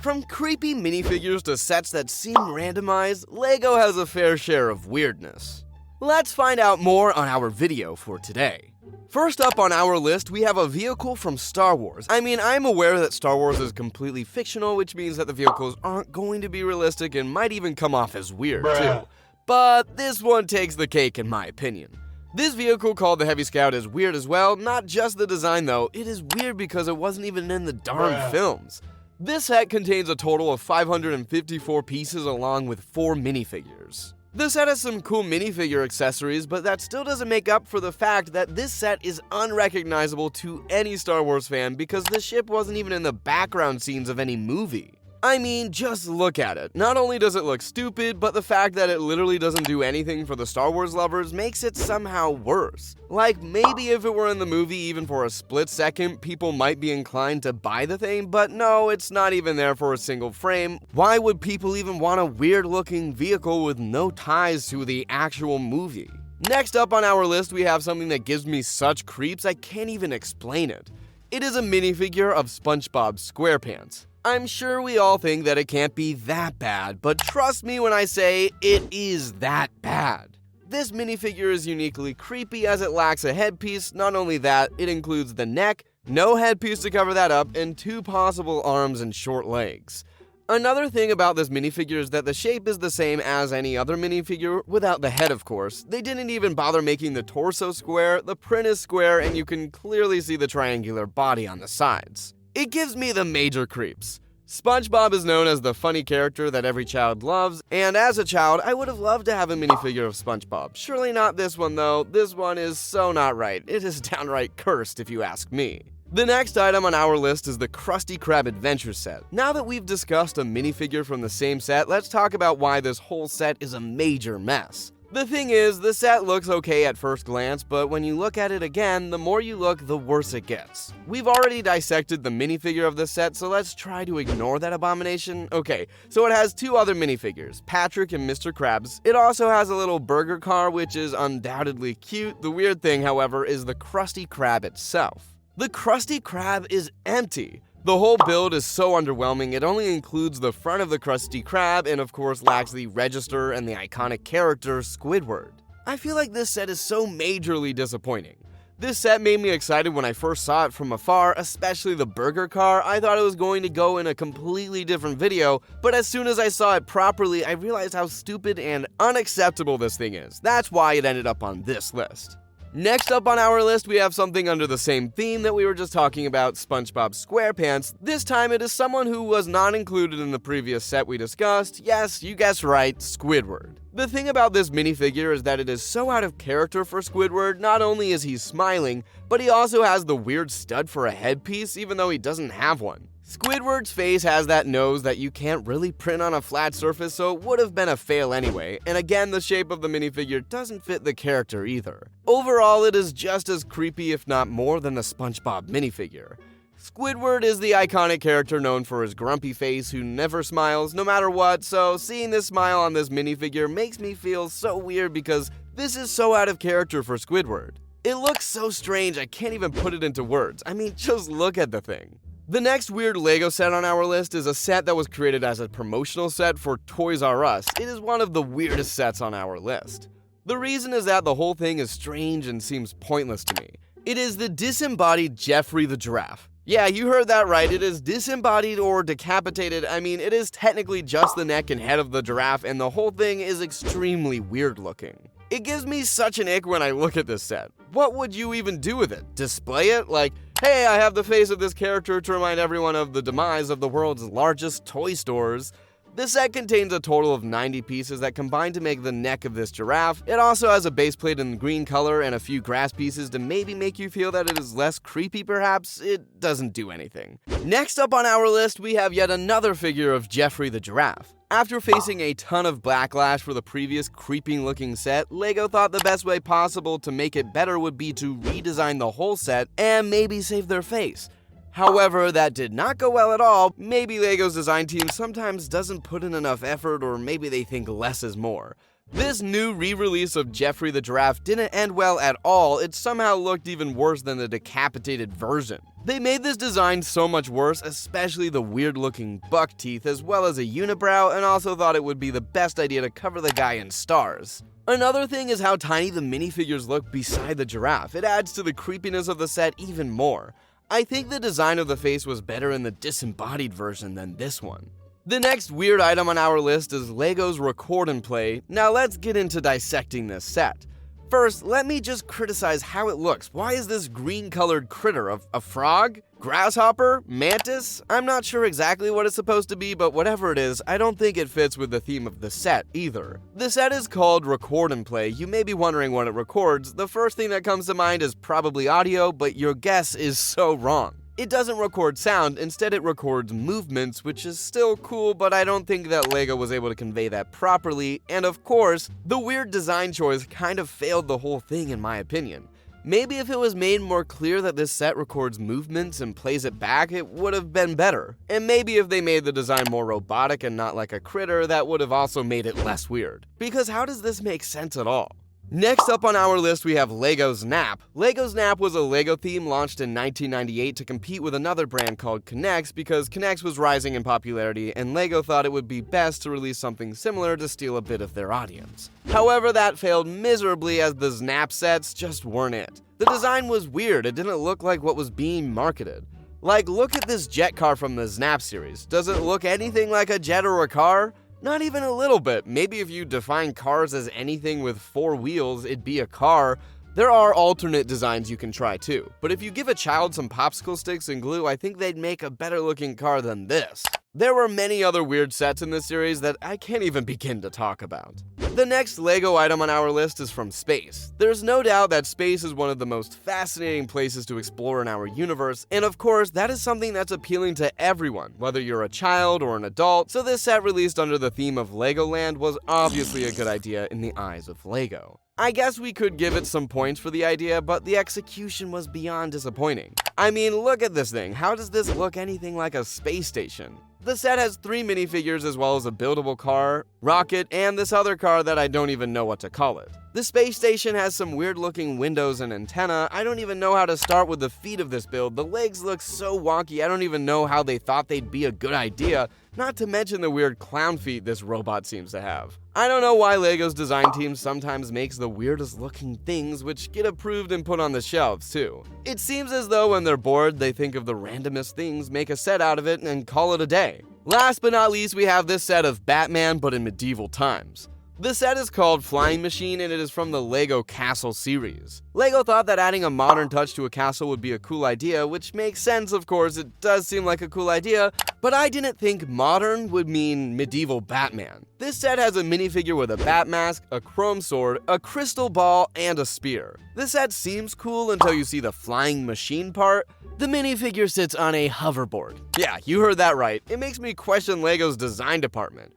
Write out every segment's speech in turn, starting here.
From creepy minifigures to sets that seem randomized, LEGO has a fair share of weirdness. Let's find out more on our video for today. First up on our list, we have a vehicle from Star Wars. I mean, I'm aware that Star Wars is completely fictional, which means that the vehicles aren't going to be realistic and might even come off as weird, too. But this one takes the cake in my opinion. This vehicle called the Heavy Scout is weird as well, not just the design though, it is weird because it wasn't even in the darn films. This set contains a total of 554 pieces along with 4 minifigures. This set has some cool minifigure accessories, but that still doesn't make up for the fact that this set is unrecognizable to any Star Wars fan because the ship wasn't even in the background scenes of any movie. I mean, just look at it. Not only does it look stupid, but the fact that it literally doesn't do anything for the Star Wars lovers makes it somehow worse. Like, maybe if it were in the movie even for a split second, people might be inclined to buy the thing, but no, it's not even there for a single frame. Why would people even want a weird-looking vehicle with no ties to the actual movie? Next up on our list, we have something that gives me such creeps I can't even explain it. It is a minifigure of SpongeBob SquarePants. I'm sure we all think that it can't be that bad, but trust me when I say it is that bad. This minifigure is uniquely creepy as it lacks a headpiece. Not only that, it includes the neck, no headpiece to cover that up, and 2 possible arms and short legs. Another thing about this minifigure is that the shape is the same as any other minifigure, without the head of course. They didn't even bother making the torso square, the print is square, and you can clearly see the triangular body on the sides. It gives me the major creeps. SpongeBob is known as the funny character that every child loves, and as a child, I would have loved to have a minifigure of SpongeBob. Surely not this one though, this one is so not right. It is downright cursed if you ask me. The next item on our list is the Krusty Krab Adventure set. Now that we've discussed a minifigure from the same set, let's talk about why this whole set is a major mess. The thing is, the set looks okay at first glance, but when you look at it again, the more you look, the worse it gets. We've already dissected the minifigure of this set, so let's try to ignore that abomination. Okay, so it has 2 other minifigures, Patrick and Mr. Krabs. It also has a little burger car, which is undoubtedly cute. The weird thing, however, is the Krusty Krab itself. The Krusty Krab is empty. The whole build is so underwhelming, it only includes the front of the Krusty Krab and of course lacks the register and the iconic character Squidward. I feel like this set is so majorly disappointing. This set made me excited when I first saw it from afar, especially the burger car. I thought it was going to go in a completely different video, but as soon as I saw it properly, I realized how stupid and unacceptable this thing is. That's why it ended up on this list. Next up on our list, we have something under the same theme that we were just talking about, SpongeBob SquarePants. This time it is someone who was not included in the previous set we discussed. Yes, you guessed right, Squidward. The thing about this minifigure is that it is so out of character for Squidward. Not only is he smiling, but he also has the weird stud for a headpiece even though he doesn't have one. Squidward's face has that nose that you can't really print on a flat surface, so it would have been a fail anyway, and again the shape of the minifigure doesn't fit the character either. Overall, it is just as creepy if not more than the SpongeBob minifigure. Squidward is the iconic character known for his grumpy face who never smiles no matter what, so seeing this smile on this minifigure makes me feel so weird because this is so out of character for Squidward. It looks so strange I can't even put it into words. I mean, just look at the thing. The next weird LEGO set on our list is a set that was created as a promotional set for Toys R Us. It is one of the weirdest sets on our list. The reason is that the whole thing is strange and seems pointless to me. It is the disembodied Jeffrey the Giraffe. Yeah, you heard that right, it is disembodied or decapitated. I mean, it is technically just the neck and head of the giraffe, and the whole thing is extremely weird looking. It gives me such an ick when I look at this set. What would you even do with it? Display it? Like, hey, I have the face of this character to remind everyone of the demise of the world's largest toy stores. This set contains a total of 90 pieces that combine to make the neck of this giraffe. It also has a base plate in green color and a few grass pieces to maybe make you feel that it is less creepy perhaps. It doesn't do anything. Next up on our list, we have yet another figure of Jeffrey the Giraffe. After facing a ton of backlash for the previous creeping looking set, LEGO thought the best way possible to make it better would be to redesign the whole set and maybe save their face. However, that did not go well at all. Maybe LEGO's design team sometimes doesn't put in enough effort, or maybe they think less is more. This new re-release of Geoffrey the Giraffe didn't end well at all. It somehow looked even worse than the decapitated version. They made this design so much worse, especially the weird-looking buck teeth as well as a unibrow, and also thought it would be the best idea to cover the guy in stars. Another thing is how tiny the minifigures look beside the giraffe. It adds to the creepiness of the set even more. I think the design of the face was better in the disembodied version than this one. The next weird item on our list is LEGO's Record and Play. Now let's get into dissecting this set. First, let me just criticize how it looks. Why is this green-colored critter? A frog? Grasshopper? Mantis? I'm not sure exactly what it's supposed to be, but whatever it is, I don't think it fits with the theme of the set either. The set is called Record and Play. You may be wondering what it records. The first thing that comes to mind is probably audio, but your guess is so wrong. It doesn't record sound, instead it records movements, which is still cool, but I don't think that LEGO was able to convey that properly, and of course, the weird design choice kind of failed the whole thing in my opinion. Maybe if it was made more clear that this set records movements and plays it back, it would have been better. And maybe if they made the design more robotic and not like a critter, that would have also made it less weird. Because how does this make sense at all? Next up on our list, we have LEGO's Nap. LEGO's Nap was a LEGO theme launched in 1998 to compete with another brand called K'NEX because K'NEX was rising in popularity and LEGO thought it would be best to release something similar to steal a bit of their audience. However, that failed miserably as the Snap sets just weren't it. The design was weird, it didn't look like what was being marketed. Like, look at this jet car from the Snap series. Does it look anything like a jet or a car? Not even a little bit. Maybe if you define cars as anything with 4 wheels, it'd be a car. There are alternate designs you can try too. But if you give a child some popsicle sticks and glue, I think they'd make a better looking car than this. There were many other weird sets in this series that I can't even begin to talk about. The next LEGO item on our list is from space. There's no doubt that space is one of the most fascinating places to explore in our universe, and of course, that is something that's appealing to everyone, whether you're a child or an adult, so this set released under the theme of Legoland was obviously a good idea in the eyes of LEGO. I guess we could give it some points for the idea, but the execution was beyond disappointing. I mean, look at this thing. How does this look anything like a space station? The set has 3 minifigures as well as a buildable car, rocket, and this other car that I don't even know what to call it. The space station has some weird looking windows and antenna. I don't even know how to start with the feet of this build. The legs look so wonky, I don't even know how they thought they'd be a good idea, not to mention the weird clown feet this robot seems to have. I don't know why LEGO's design team sometimes makes the weirdest looking things which get approved and put on the shelves too. It seems as though when they're bored, they think of the randomest things, make a set out of it, and call it a day. Last but not least, we have this set of Batman but in medieval times. The set is called Flying Machine and it is from the LEGO Castle series. LEGO thought that adding a modern touch to a castle would be a cool idea, which makes sense of course, it does seem like a cool idea, but I didn't think modern would mean medieval Batman. This set has a minifigure with a bat mask, a chrome sword, a crystal ball, and a spear. This set seems cool until you see the flying machine part. The minifigure sits on a hoverboard. Yeah, you heard that right. It makes me question LEGO's design department.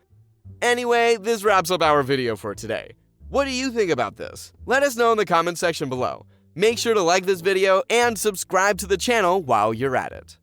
Anyway, this wraps up our video for today. What do you think about this? Let us know in the comment section below. Make sure to like this video and subscribe to the channel while you're at it.